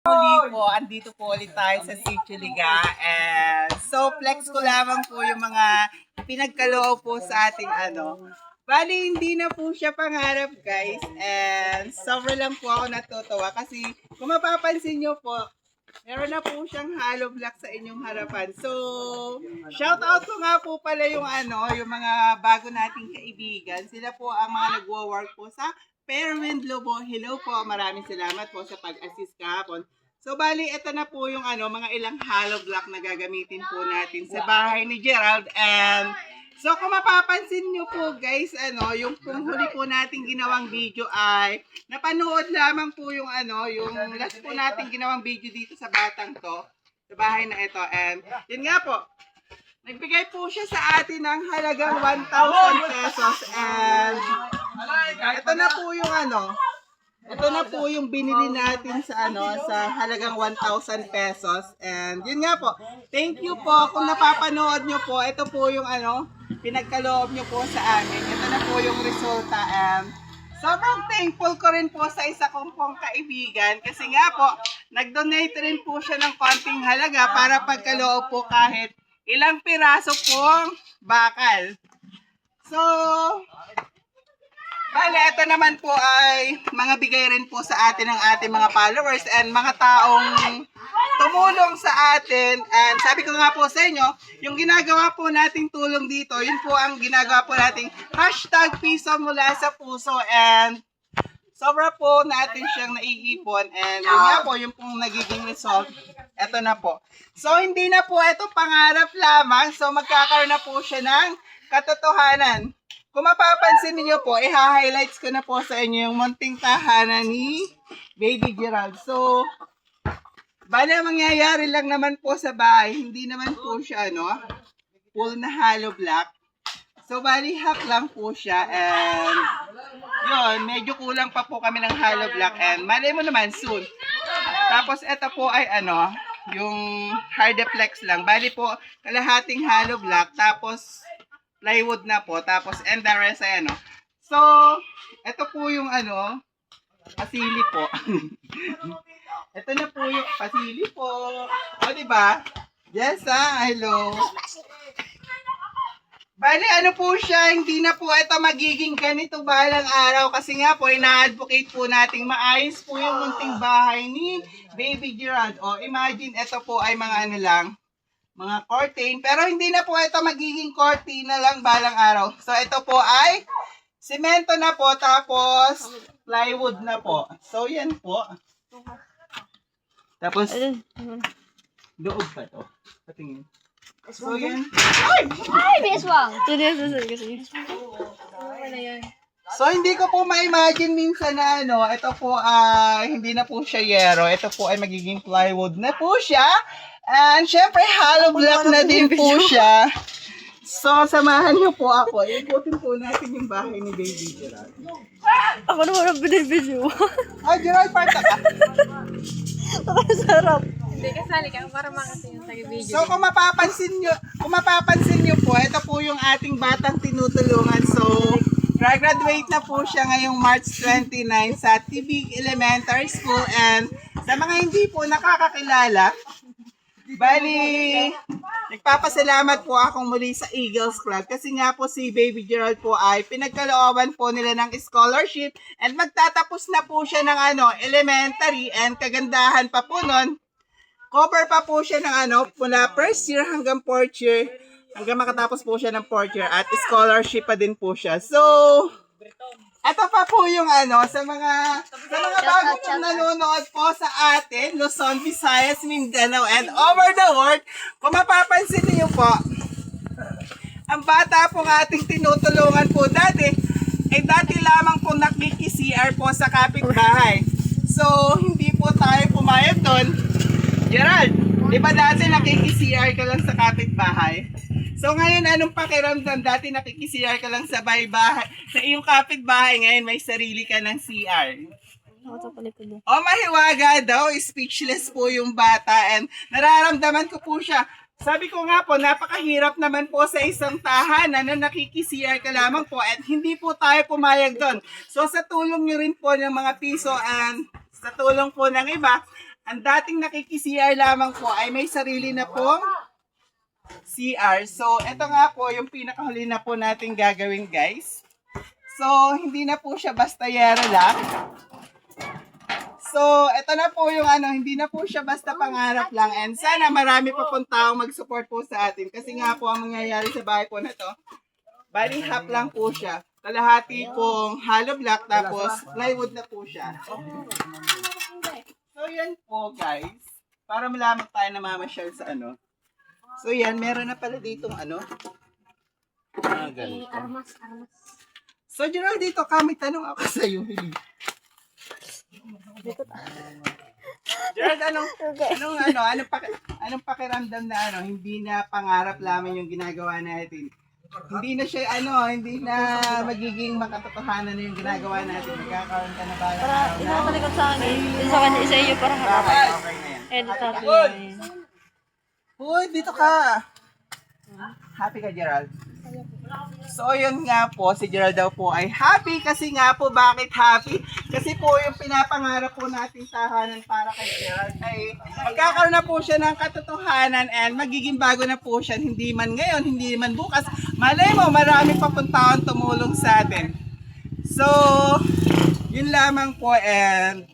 Muli po, andito po ulit tayo sa Sitio Liga. And so, flex ko lamang po yung mga pinagkaloob po sa ating Bali, hindi na po siya pangarap, guys. And sobrang lang po ako natutuwa kasi kung mapapansin nyo po, meron na po siyang hollow block sa inyong harapan. So, shout out ko nga po pala yung yung mga bago nating kaibigan. Sila po ang mga nagwo-work po sa Fairwind Lobo. Hello po, maraming salamat po sa pag-assist kahapon. So, bali, ito na po yung mga ilang hollow block na gagamitin po natin sa bahay ni Gerald. And so, kung mapapansin nyo po guys, yung huli po nating ginawang video ay napanood lamang po yung yung last po nating ginawang video dito sa batang to, sa bahay na ito. And yun nga po, nagbigay po siya sa atin ng halagang 1,000 pesos. And ito na po yung ito na po yung binili natin sa sa halagang 1,000 pesos. And yun nga po, thank you po kung napapanood nyo po. Ito po yung pinagkaloob nyo po sa amin. Ito na po yung resulta. And sobrang thankful ko rin po sa isa kong pong kaibigan. Kasi nga po, nag-donate rin po siya ng konting halaga para pagkaloob po kahit ilang piraso pong bakal. So, bale, ito naman po ay mga bigay rin po sa atin ng ating mga followers and mga taong tumulong sa atin. And sabi ko nga po sa inyo, yung ginagawa po nating tulong dito, yun po ang ginagawa po nating #piso mula sa puso. And sobra po natin siyang naiipon. And yun nga po, yung pong nagiging result, eto na po. So, hindi na po ito pangarap lamang. So, magkakaroon na po siya ng katotohanan. Kung mapapansin niyo po, i-highlights ko na po sa inyo yung munting tahanan ni Baby Gerald. So, bale mangyayari lang naman po sa bahay, hindi naman po siya full na hollow block. So, bali hack lang po siya. And yun, medyo kulang pa po kami ng hollow block. And malay mo naman soon. Tapos ito po ay yung hardeplex lang. Bali po, kalahating hollow block. Tapos plywood na po. Tapos and the rest ay So, ito po yung pasili po. Ito na po yung pasili po. O, diba? Yes, hello. Bali, po siya, hindi na po ito magiging ganito balang araw kasi nga po, ina-advocate po nating maayos po yung munting bahay ni Baby Gerald. O, imagine, ito po ay mga lang, mga curtain. Pero hindi na po ito magiging cortina lang balang araw. So, ito po ay semento na po, tapos plywood na po. So, yan po. Tapos, loob pa to. Patingin. So, yan. Ay, beswang! So, hindi ko po ma-imagine minsan na ito po hindi na po siya yero. Ito po ay magiging plywood na po siya. And, syempre, hollow block na din po siya. So, samahan niyo po ako. Ikutin po natin yung bahay ni Baby Gerald. Ako naman ang binibidyo. Gerald, parta ka. Sarap. Hindi, kasali ka para makasi yung taga-video. So, kung mapapansin niyo po, ito po yung ating batang tinutulungan. So, graduate na po siya ngayong March 29 sa Tibig Elementary School. And sa mga hindi po nakakakilala, bali, nagpapasalamat po akong muli sa Eagles Club kasi nga po si Baby Gerald po ay pinagkalooban po nila ng scholarship and magtatapos na po siya ng elementary and kagandahan pa po nun, cover pa po siya ng mula first year hanggang 4th year hanggang makatapos po siya ng 4th year at scholarship pa din po siya. So, ito pa po yung sa mga bago pong nanonood po sa atin, Luzon, Visayas, Mindanao, and over the world. Kung mapapansin niyo po, ang bata pong ating tinutulungan po dati, ay dati lamang po nakiki-CR po sa kapitbahay. So, hindi po tayo pumayag doon. Gerald, di ba dati nakiki-CR ka lang sa kapitbahay? So ngayon, anong pakiramdam? Dati nakiki-CR ka lang sa bahay, sa iyong kapitbahay, ngayon may sarili ka ng CR. O, mahiwaga daw, speechless po yung bata and nararamdaman ko po siya. Sabi ko nga po, napakahirap naman po sa isang tahanan na nakiki-CR ka lamang po at hindi po tayo pumayag doon. So sa tulong nyo rin po ng mga piso and sa tulong po ng iba, ang dating nakiki-CR lamang po ay may sarili na pong CR. So, ito nga po yung pinakahuli na po natin gagawin, guys. So, hindi na po siya basta yero lang. So, ito na po yung hindi na po siya basta pangarap lang. And sana marami pa pong taong mag-support po sa atin. Kasi nga po ang mangyayari sa bahay po na to, bali half lang po siya. Kalahati pong hollow block, tapos plywood na po siya. So, yan po, guys. Para malaman tayo na mamasyal sa So, yan. Meron na pala ditong ganito. Armas. So, Gerald, dito ka. May tanong ako sa iyo. Gerald, anong pakiramdam na hindi na pangarap lamang yung ginagawa natin? Hindi na siya, hindi na magiging makatotohanan na yung ginagawa natin. Magkakaroon ka na ba? Isa sa likod sa akin. Isa sa kanya, isa iyo para harap. Okay na yan. Editor ko Good. yun. Uy, dito ka. Happy ka, Gerald? So, yun nga po, si Gerald daw po ay happy. Kasi nga po, bakit happy? Kasi po yung pinapangarap po nating tahanan para kay Gerald ay magkakaroon na po siya ng katotohanan and magiging bago na po siya. Hindi man ngayon, hindi man bukas. Malay mo, marami pa pong taon tumulong sa atin. So, yun lamang po and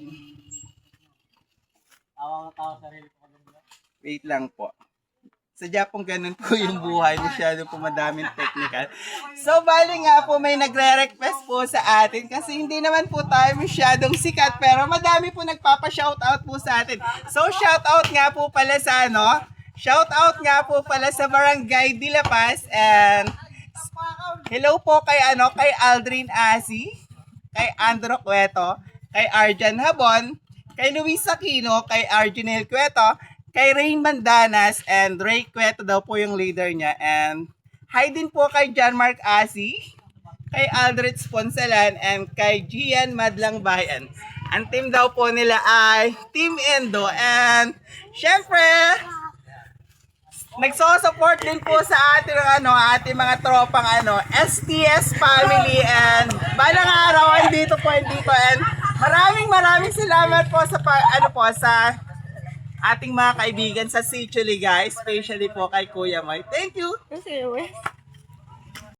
wait lang po. Sadya pong ganun po yung buhay, masyado po madaming technical. So, bali nga po may nagre-request po sa atin kasi hindi naman po tayo masyadong sikat pero madami po nagpapa-shoutout po sa atin. So, shoutout nga po pala sa shoutout nga po pala sa Barangay de La Paz and hello po kay kay Aldrin Asi, kay Andro Cueto, kay Arjan Habon, kay Luis Aquino, kay Arjunel Cueto, kay Rain Mandanas, and Ray Cueto daw po yung leader niya. And hi din po kay John Mark Asi, kay Aldrich Poncelan, and kay Gian Madlang Bayan. Ang team daw po nila ay Team Endo. And syempre, nagso-support din po sa ating ating mga tropang STS family, and balang araw andito po. And maraming salamat po sa sa ating mga kaibigan sa Sitio Liga, especially po kay Kuya Moy. Thank you. Kasi,